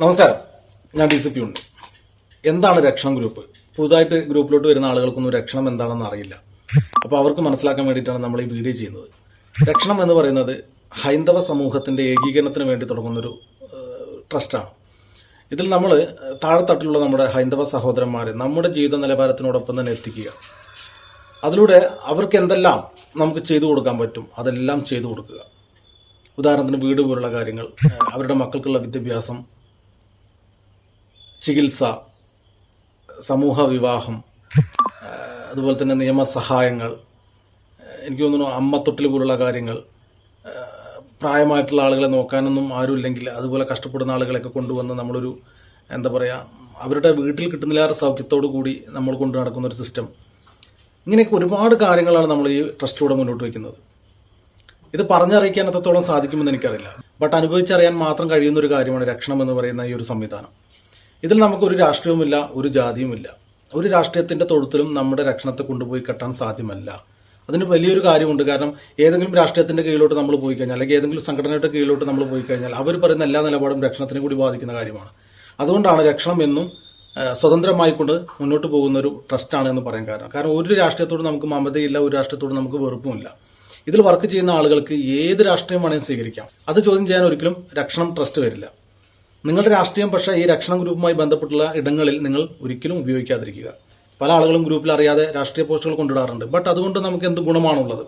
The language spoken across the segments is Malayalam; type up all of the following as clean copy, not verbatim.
നമസ്കാരം, ഞാൻ DCP ഉണ്ട്. എന്താണ് രക്ഷണം ഗ്രൂപ്പ്? പുതുതായിട്ട് ഗ്രൂപ്പിലോട്ട് വരുന്ന ആളുകൾക്കൊന്നും രക്ഷണം എന്താണെന്ന് അറിയില്ല. അപ്പോൾ അവർക്ക് മനസ്സിലാക്കാൻ വേണ്ടിയിട്ടാണ് നമ്മൾ ഈ വീഡിയോ ചെയ്യുന്നത്. രക്ഷണം എന്ന് പറയുന്നത് ഹൈന്ദവ സമൂഹത്തിന്റെ ഏകീകരണത്തിന് വേണ്ടി തുടങ്ങുന്നൊരു ട്രസ്റ്റാണ്. ഇതിൽ നമ്മൾ താഴെത്തട്ടിലുള്ള നമ്മുടെ ഹൈന്ദവ സഹോദരന്മാരെ നമ്മുടെ ജീവിത നിലവാരത്തിനോടൊപ്പം തന്നെ എത്തിക്കുക. അതിലൂടെ അവർക്ക് എന്തെല്ലാം നമുക്ക് ചെയ്തു കൊടുക്കാൻ പറ്റും അതെല്ലാം ചെയ്തു കൊടുക്കുക. ഉദാഹരണത്തിന് വീട് പോലുള്ള കാര്യങ്ങൾ, അവരുടെ മക്കൾക്കുള്ള വിദ്യാഭ്യാസം, ചികിത്സ, സമൂഹ വിവാഹം, അതുപോലെ തന്നെ നിയമസഹായങ്ങൾ, എനിക്ക് തോന്നുന്നു അമ്മത്തൊട്ടിൽ പോലുള്ള കാര്യങ്ങൾ, പ്രായമായിട്ടുള്ള ആളുകളെ നോക്കാനൊന്നും ആരുമില്ലെങ്കിൽ അതുപോലെ കഷ്ടപ്പെടുന്ന ആളുകളെയൊക്കെ കൊണ്ടുവന്ന് നമ്മളൊരു അവരുടെ വീട്ടിൽ കിട്ടുന്നില്ലാത്ത സൗഖ്യത്തോടു കൂടി നമ്മൾ കൊണ്ടു നടക്കുന്ന ഒരു സിസ്റ്റം. ഇങ്ങനെയൊക്കെ ഒരുപാട് കാര്യങ്ങളാണ് നമ്മൾ ഈ ട്രസ്റ്റിലൂടെ മുന്നോട്ട് വയ്ക്കുന്നത്. ഇത് പറഞ്ഞറിയിക്കാൻ എത്രത്തോളം സാധിക്കുമെന്ന് എനിക്കറിയില്ല. ബട്ട് അനുഭവിച്ചറിയാൻ മാത്രം കഴിയുന്ന ഒരു കാര്യമാണ് രക്ഷണം എന്ന് പറയുന്ന ഈ ഒരു സംവിധാനം. ഇതിൽ നമുക്കൊരു രാഷ്ട്രീയവുമില്ല, ഒരു ജാതിയുമില്ല. ഒരു രാഷ്ട്രീയത്തിന്റെ തൊഴുത്തിലും നമ്മുടെ രക്ഷണത്തെ കൊണ്ടുപോയി കെട്ടാൻ സാധ്യമല്ല. അതിന് വലിയൊരു കാര്യമുണ്ട്. കാരണം ഏതെങ്കിലും രാഷ്ട്രീയത്തിന്റെ കീഴിലോട്ട് നമ്മൾ പോയി കഴിഞ്ഞാൽ, അല്ലെങ്കിൽ ഏതെങ്കിലും സംഘടനയുടെ കീഴിലോട്ട് നമ്മൾ പോയി കഴിഞ്ഞാൽ അവർ പറയുന്ന എല്ലാ നിലപാടും രക്ഷണത്തിനെ കൂടി ബാധിക്കുന്ന കാര്യമാണ്. അതുകൊണ്ടാണ് രക്ഷണം എന്നും സ്വതന്ത്രമായിക്കൊണ്ട് മുന്നോട്ട് പോകുന്ന ഒരു ട്രസ്റ്റാണ് എന്ന് പറയാൻ കാരണം ഒരു രാഷ്ട്രീയത്തോട് നമുക്ക് മമതയില്ല, ഒരു രാഷ്ട്രീയത്തോട് നമുക്ക് വെറുപ്പുമില്ല. ഇതിൽ വർക്ക് ചെയ്യുന്ന ആളുകൾക്ക് ഏത് രാഷ്ട്രീയം വേണമെങ്കിലും സ്വീകരിക്കാം. അത് ചോദ്യം ചെയ്യാൻ ഒരിക്കലും രക്ഷണം ട്രസ്റ്റ് വരില്ല. നിങ്ങളുടെ രാഷ്ട്രീയം പക്ഷേ ഈ രക്ഷണം ഗ്രൂപ്പുമായി ബന്ധപ്പെട്ടുള്ള ഇടങ്ങളിൽ നിങ്ങൾ ഒരിക്കലും ഉപയോഗിക്കാതിരിക്കുക. പല ആളുകളും ഗ്രൂപ്പിൽ അറിയാതെ രാഷ്ട്രീയ പോസ്റ്റുകൾ കൊണ്ടിടാറുണ്ട്. ബട്ട് അതുകൊണ്ട് നമുക്ക് എന്ത് ഗുണമാണുള്ളത്?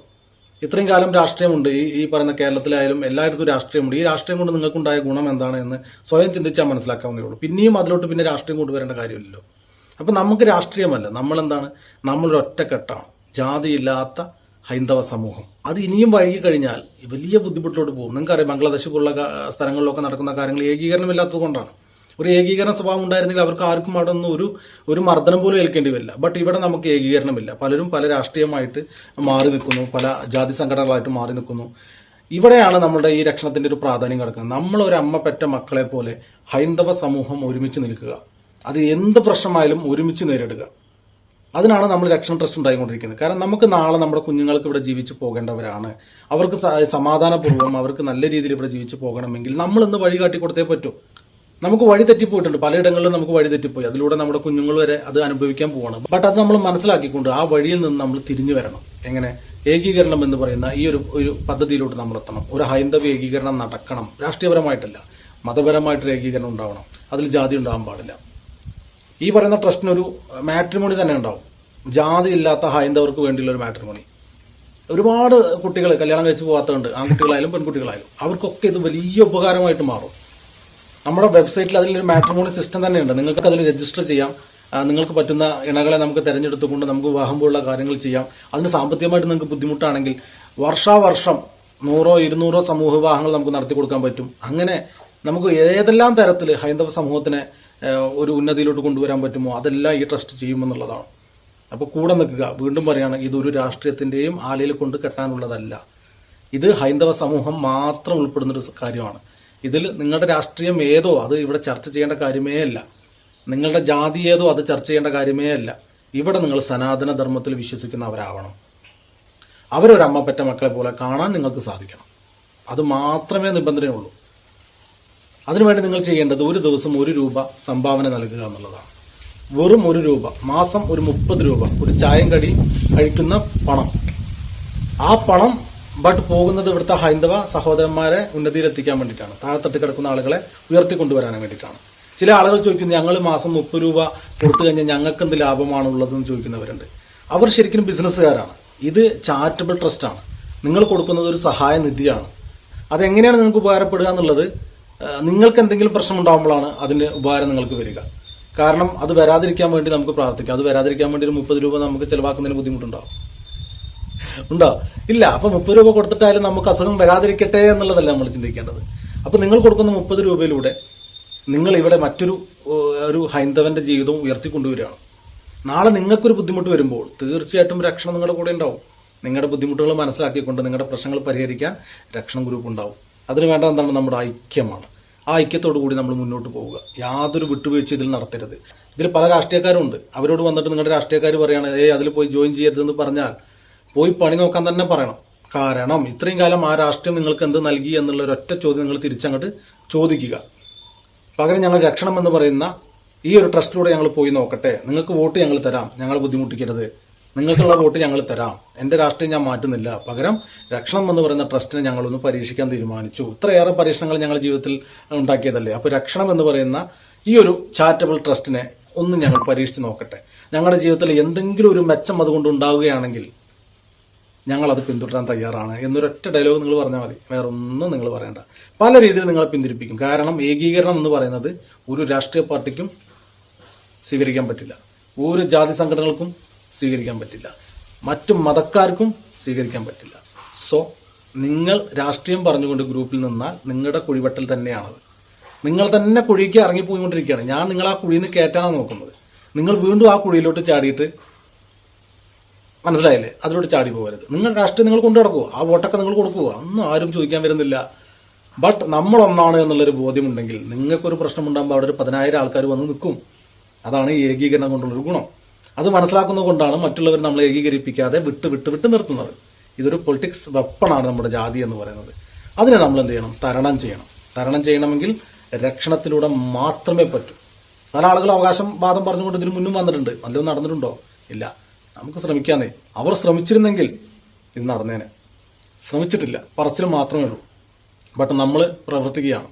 ഇത്രയും കാലം രാഷ്ട്രീയമുണ്ട്, ഈ പറയുന്ന കേരളത്തിലായാലും എല്ലായിടത്തും രാഷ്ട്രീയമുണ്ട്. ഈ രാഷ്ട്രീയം കൊണ്ട് നിങ്ങൾക്കുണ്ടായ ഗുണം എന്താണ് എന്ന് സ്വയം ചിന്തിച്ചാൽ മനസ്സിലാക്കാവുന്നേ ഉള്ളൂ. പിന്നെയും അതിലോട്ട് പിന്നെ രാഷ്ട്രീയം കൊണ്ടുവരേണ്ട കാര്യമില്ലല്ലോ. അപ്പം നമുക്ക് രാഷ്ട്രീയമല്ല, നമ്മളൊരു ഒറ്റക്കെട്ടാണ്, ജാതിയില്ലാത്ത ഹൈന്ദവ സമൂഹം. അത് ഇനിയും വൈകി കഴിഞ്ഞാൽ വലിയ ബുദ്ധിമുട്ടിലോട്ട് പോകും. നിങ്ങൾക്കറിയാം, ബംഗ്ലാദേശ് പോലുള്ള സ്ഥലങ്ങളിലൊക്കെ നടക്കുന്ന കാര്യങ്ങൾ ഏകീകരണമില്ലാത്തത് കൊണ്ടാണ്. ഒരു ഏകീകരണ സ്വഭാവം ഉണ്ടായിരുന്നെങ്കിൽ അവർക്ക് ആർക്കും അവിടെ നിന്ന് ഒരു മർദ്ദനം പോലും ഏൽക്കേണ്ടി വരില്ല. ബട്ട് ഇവിടെ നമുക്ക് ഏകീകരണമില്ല. പലരും പല രാഷ്ട്രീയമായിട്ട് മാറി നിൽക്കുന്നു, പല ജാതി സംഘടനകളായിട്ട് മാറി നിൽക്കുന്നു. ഇവിടെയാണ് നമ്മുടെ ഈ രക്ഷണത്തിന്റെ ഒരു പ്രാധാന്യം കിടക്കുന്നത്. നമ്മളൊരു അമ്മ പെറ്റ മക്കളെ പോലെ ഹൈന്ദവ സമൂഹം ഒരുമിച്ച് നിൽക്കുക. അത് എന്ത് പ്രശ്നമായാലും ഒരുമിച്ച് നേരിടുക. അതിനാണ് നമ്മൾ രക്ഷണം ട്രസ്റ്റ് ഉണ്ടായിക്കൊണ്ടിരിക്കുന്നത്. കാരണം നമുക്ക് നാളെ നമ്മുടെ കുഞ്ഞുങ്ങൾക്ക് ഇവിടെ ജീവിച്ചു പോകേണ്ടവരാണ്. അവർക്ക് സമാധാനപൂർവ്വം അവർക്ക് നല്ല രീതിയിൽ ഇവിടെ ജീവിച്ചു പോകണമെങ്കിൽ നമ്മൾ ഇന്ന് വഴി കാട്ടി കൊടുത്തേ പറ്റൂ. നമുക്ക് വഴി തെറ്റിപ്പോയിട്ടുണ്ട്, പലയിടങ്ങളിലും നമുക്ക് വഴി തെറ്റിപ്പോയി. അതിലൂടെ നമ്മുടെ കുഞ്ഞുങ്ങൾ വരെ അത് അനുഭവിക്കാൻ പോവാണ്. ബട്ട് അത് നമ്മൾ മനസ്സിലാക്കിക്കൊണ്ട് ആ വഴിയിൽ നിന്ന് നമ്മൾ തിരിഞ്ഞു വരണം. എങ്ങനെ? ഏകീകരണം എന്ന് പറയുന്ന ഈ ഒരു പദ്ധതിയിലോട്ട് നമ്മൾ എത്തണം. ഒരു ഹൈന്ദവ ഏകീകരണം നടക്കണം. രാഷ്ട്രീയപരമായിട്ടല്ല, മതപരമായിട്ടൊരു ഏകീകരണം ഉണ്ടാവണം. അതിൽ ജാതി ഉണ്ടാകാൻ പാടില്ല. ഈ പറയുന്ന ട്രസ്റ്റിനൊരു മാട്രിമോണി തന്നെ ഉണ്ടാവും, ജാതി ഇല്ലാത്ത ഹൈന്ദവർക്ക് വേണ്ടിയുള്ള ഒരു മാട്രിമോണി. ഒരുപാട് കുട്ടികൾ കല്യാണം കഴിച്ച് പോകാത്തതുണ്ട്, ആൺകുട്ടികളായാലും പെൺകുട്ടികളായാലും. അവർക്കൊക്കെ ഇത് വലിയ ഉപകാരമായിട്ട് മാറും. നമ്മുടെ വെബ്സൈറ്റിൽ അതിലൊരു മാട്രിമോണി സിസ്റ്റം തന്നെയുണ്ട്. നിങ്ങൾക്ക് അതിൽ രജിസ്റ്റർ ചെയ്യാം. നിങ്ങൾക്ക് പറ്റുന്ന ഇണകളെ നമുക്ക് തെരഞ്ഞെടുത്തുകൊണ്ട് നമുക്ക് വിവാഹം പോലുള്ള കാര്യങ്ങൾ ചെയ്യാം. അതിന് സാമ്പത്തികമായിട്ട് നിങ്ങൾക്ക് ബുദ്ധിമുട്ടാണെങ്കിൽ വർഷാവർഷം 100-200 സമൂഹ വിവാഹങ്ങൾ നമുക്ക് നടത്തി കൊടുക്കാൻ പറ്റും. അങ്ങനെ നമുക്ക് ഏതെല്ലാം തരത്തിൽ ഹൈന്ദവ സമൂഹത്തിനെ ഒരു ഉന്നതിയിലോട്ട് കൊണ്ടുവരാൻ പറ്റുമോ അതെല്ലാം ഈ ട്രസ്റ്റ് ചെയ്യുമെന്നുള്ളതാണ്. അപ്പോൾ കൂടെ നിൽക്കുക. വീണ്ടും പറയാണ്, ഇതൊരു രാഷ്ട്രീയത്തിന്റെയും ആലയിൽ കൊണ്ട് കെട്ടാനുള്ളതല്ല. ഇത് ഹൈന്ദവ സമൂഹം മാത്രം ഉൾപ്പെടുന്നൊരു കാര്യമാണ്. ഇതിൽ നിങ്ങളുടെ രാഷ്ട്രീയം ഏതോ അത് ഇവിടെ ചർച്ച ചെയ്യേണ്ട കാര്യമേ അല്ല. നിങ്ങളുടെ ജാതി ഏതോ അത് ചർച്ച ചെയ്യേണ്ട കാര്യമേ അല്ല. ഇവിടെ നിങ്ങൾ സനാതന ധർമ്മത്തിൽ വിശ്വസിക്കുന്നവരാവണം. അവരൊരമ്മ പെറ്റ മക്കളെ പോലെ കാണാൻ നിങ്ങൾക്ക് സാധിക്കണം. അത് മാത്രമേ നിബന്ധനയുള്ളൂ. അതിനുവേണ്ടി നിങ്ങൾ ചെയ്യേണ്ടത് ഒരു ദിവസം 1 രൂപ സംഭാവന നൽകുക എന്നുള്ളതാണ്. വെറും 1 രൂപ, മാസം ഒരു 30 രൂപ, ഒരു ചായയും കടി കഴിക്കുന്ന പണം. ആ പണം ബട്ട് പോകുന്നത് ഇവിടുത്തെ ഹൈന്ദവ സഹോദരന്മാരെ ഉന്നതിയിലെത്തിക്കാൻ വേണ്ടിയിട്ടാണ്. താഴെത്തട്ട് കിടക്കുന്ന ആളുകളെ ഉയർത്തിക്കൊണ്ടുവരാൻ വേണ്ടിയിട്ടാണ്. ചില ആളുകൾ ചോദിക്കുന്നു, ഞങ്ങൾ മാസം 30 രൂപ കൊടുത്തു കഴിഞ്ഞാൽ ഞങ്ങൾക്ക് എന്ത് ലാഭമാണുള്ളതെന്ന് ചോദിക്കുന്നവരുണ്ട്. അവർ ശരിക്കും ബിസിനസ്സുകാരാണ്. ഇത് ചാരിറ്റബിൾ ട്രസ്റ്റാണ്. നിങ്ങൾ കൊടുക്കുന്നത് ഒരു സഹായ നിധിയാണ്. അതെങ്ങനെയാണ് നിങ്ങൾക്ക് ഉപകാരപ്പെടുക എന്നുള്ളത്, നിങ്ങൾക്ക് എന്തെങ്കിലും പ്രശ്നം ഉണ്ടാകുമ്പോഴാണ് അതിന്റെ ഉപകാരം നിങ്ങൾക്ക് വരിക. കാരണം അത് വരാതിരിക്കാൻ വേണ്ടി നമുക്ക് പ്രാർത്ഥിക്കാം. അത് വരാതിരിക്കാൻ വേണ്ടി ഒരു 30 രൂപ നമുക്ക് ചെലവാക്കുന്നതിന് ബുദ്ധിമുട്ടുണ്ടാവും. ഉണ്ടോ? ഇല്ല. അപ്പൊ 30 രൂപ കൊടുത്തിട്ടായാലും നമുക്ക് അസുഖം വരാതിരിക്കട്ടെ എന്നുള്ളതല്ല നമ്മൾ ചിന്തിക്കേണ്ടത്. അപ്പൊ നിങ്ങൾ കൊടുക്കുന്ന 30 രൂപയിലൂടെ നിങ്ങൾ ഇവിടെ ഒരു ഹൈന്ദവന്റെ ജീവിതവും ഉയർത്തിക്കൊണ്ടുവരികയാണ്. നാളെ നിങ്ങൾക്കൊരു ബുദ്ധിമുട്ട് വരുമ്പോൾ തീർച്ചയായിട്ടും രക്ഷണം നിങ്ങളുടെ കൂടെ ഉണ്ടാവും. നിങ്ങളുടെ ബുദ്ധിമുട്ടുകൾ മനസ്സിലാക്കിക്കൊണ്ട് നിങ്ങളുടെ പ്രശ്നങ്ങൾ പരിഹരിക്കാൻ രക്ഷണം ഗ്രൂപ്പ് ഉണ്ടാവും. അതിന് വേണ്ട എന്താണ്? നമ്മുടെ ഐക്യമാണ്. ആ ഐക്യത്തോടു കൂടി നമ്മൾ മുന്നോട്ട് പോവുക. യാതൊരു വിട്ടുവീഴ്ച ഇതിൽ നടത്തരുത്. ഇതിൽ പല രാഷ്ട്രീയക്കാരും ഉണ്ട്. അവരോട് വന്നിട്ട് നിങ്ങളുടെ രാഷ്ട്രീയക്കാർ പറയാണ്, അതിൽ പോയി ജോയിൻ ചെയ്യരുതെന്ന് പറഞ്ഞാൽ പോയി പണി നോക്കാൻ തന്നെ പറയണം. കാരണം ഇത്രയും കാലം ആ രാഷ്ട്രീയം നിങ്ങൾക്ക് എന്ത് നൽകി എന്നുള്ള ഒരൊറ്റ ചോദ്യം നിങ്ങൾ തിരിച്ചങ്ങോട്ട് ചോദിക്കുക. പകരം ഞങ്ങൾ രക്ഷണം എന്ന് പറയുന്ന ഈ ഒരു ട്രസ്റ്റിലൂടെ ഞങ്ങൾ പോയി നോക്കട്ടെ, നിങ്ങൾക്ക് വോട്ട് ഞങ്ങൾ തരാം, ഞങ്ങൾ ബുദ്ധിമുട്ടിക്കരുത്, നിങ്ങൾക്കുള്ള വോട്ട് ഞങ്ങൾ തരാം, എന്റെ രാഷ്ട്രീയം ഞാൻ മാറ്റുന്നില്ല, പകരം രക്ഷണം എന്ന് പറയുന്ന ട്രസ്റ്റിനെ ഞങ്ങളൊന്ന് പരീക്ഷിക്കാൻ തീരുമാനിച്ചു. ഇത്രയേറെ പരീക്ഷണങ്ങൾ ഞങ്ങളുടെ ജീവിതത്തിൽ ഉണ്ടാക്കിയതല്ലേ. അപ്പൊ രക്ഷണം എന്ന് പറയുന്ന ഈ ഒരു ചാരിറ്റബിൾ ട്രസ്റ്റിനെ ഒന്ന് ഞങ്ങൾ പരീക്ഷിച്ച് നോക്കട്ടെ. ഞങ്ങളുടെ ജീവിതത്തിൽ എന്തെങ്കിലും ഒരു മെച്ചം അതുകൊണ്ട് ഉണ്ടാവുകയാണെങ്കിൽ ഞങ്ങൾ അത് പിന്തുടരാൻ തയ്യാറാണ് എന്നൊരൊറ്റ ഡയലോഗ് നിങ്ങൾ പറഞ്ഞാൽ മതി, വേറെ ഒന്നും നിങ്ങൾ പറയണ്ട. പല രീതിയിൽ നിങ്ങളെ പിന്തിരിപ്പിക്കും. കാരണം ഏകീകരണം എന്ന് പറയുന്നത് ഒരു രാഷ്ട്രീയ പാർട്ടിക്കും സ്വീകരിക്കാൻ പറ്റില്ല, ഒരു ജാതി സംഘടനകൾക്കും സ്വീകരിക്കാൻ പറ്റില്ല, മറ്റു മതക്കാർക്കും സ്വീകരിക്കാൻ പറ്റില്ല. സോ നിങ്ങൾ രാഷ്ട്രീയം പറഞ്ഞുകൊണ്ട് ഗ്രൂപ്പിൽ നിന്നാൽ നിങ്ങളുടെ കുഴിവട്ടൽ തന്നെയാണത്. നിങ്ങൾ തന്നെ കുഴിക്ക് ഇറങ്ങിപ്പോയിക്കൊണ്ടിരിക്കുകയാണ്. ഞാൻ നിങ്ങൾ ആ കുഴിയിൽ നിന്ന് കയറ്റാനാണ് നോക്കുന്നത്. നിങ്ങൾ വീണ്ടും ആ കുഴിയിലോട്ട് ചാടിയിട്ട്, മനസ്സിലായില്ലേ, അതിലോട്ട് ചാടി പോകരുത്. നിങ്ങൾ രാഷ്ട്രീയം നിങ്ങൾ കൊണ്ടു നടക്കുക, ആ വോട്ടൊക്കെ നിങ്ങൾ കൊടുക്കുക, ഒന്നും ആരും ചോദിക്കാൻ വരുന്നില്ല. ബട്ട് നമ്മളൊന്നാണ് എന്നുള്ളൊരു ബോധ്യമുണ്ടെങ്കിൽ നിങ്ങൾക്കൊരു പ്രശ്നമുണ്ടാകുമ്പോൾ അവിടെ ഒരു 10,000 ആൾക്കാർ വന്ന് നിൽക്കും. അതാണ് ഈ ഏകീകരണം കൊണ്ടുള്ളൊരു ഗുണം. അത് മനസ്സിലാക്കുന്നത് കൊണ്ടാണ് മറ്റുള്ളവർ നമ്മളെ ഏകീകരിപ്പിക്കാതെ വിട്ട് നിർത്തുന്നത്. ഇതൊരു പൊളിറ്റിക്സ് വെപ്പണാണ് നമ്മുടെ ജാതി എന്ന് പറയുന്നത്. അതിനെ നമ്മൾ എന്ത് ചെയ്യണം? തരണം ചെയ്യണം. തരണം ചെയ്യണമെങ്കിൽ രക്ഷണത്തിലൂടെ മാത്രമേ പറ്റൂ. പല ആളുകൾ അവകാശം വാദം പറഞ്ഞുകൊണ്ട് ഇതിന് മുന്നും വന്നിട്ടുണ്ട്. നല്ലതും നടന്നിട്ടുണ്ടോ? ഇല്ല. നമുക്ക് ശ്രമിക്കാന്നേ. അവർ ശ്രമിച്ചിരുന്നെങ്കിൽ ഇത് നടന്നേനെ. ശ്രമിച്ചിട്ടില്ല, പറച്ചിൽ മാത്രമേ ഉള്ളൂ. ബട്ട് നമ്മൾ പ്രവർത്തിക്കുകയാണ്.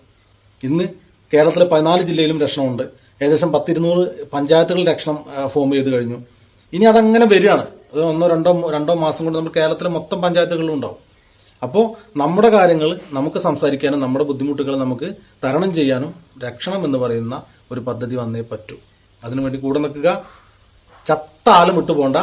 ഇന്ന് കേരളത്തിലെ 14 ജില്ലയിലും രക്ഷണമുണ്ട്. ഏകദേശം 10-200 പഞ്ചായത്തുകൾ രക്ഷണം ഫോം ചെയ്ത് കഴിഞ്ഞു. ഇനി അതങ്ങനെ വരികയാണ്. ഒന്നോ രണ്ടോ മാസം കൊണ്ട് നമ്മൾ കേരളത്തിലെ മൊത്തം പഞ്ചായത്തുകളിലും ഉണ്ടാവും. അപ്പോൾ നമ്മുടെ കാര്യങ്ങൾ നമുക്ക് സംസാരിക്കാനും നമ്മുടെ ബുദ്ധിമുട്ടുകൾ നമുക്ക് തരണം ചെയ്യാനും രക്ഷണം എന്ന് പറയുന്ന ഒരു പദ്ധതി വന്നേ പറ്റൂ. അതിനുവേണ്ടി കൂടെ നിൽക്കുക. ചത്താലും വിട്ടുപോണ്ട.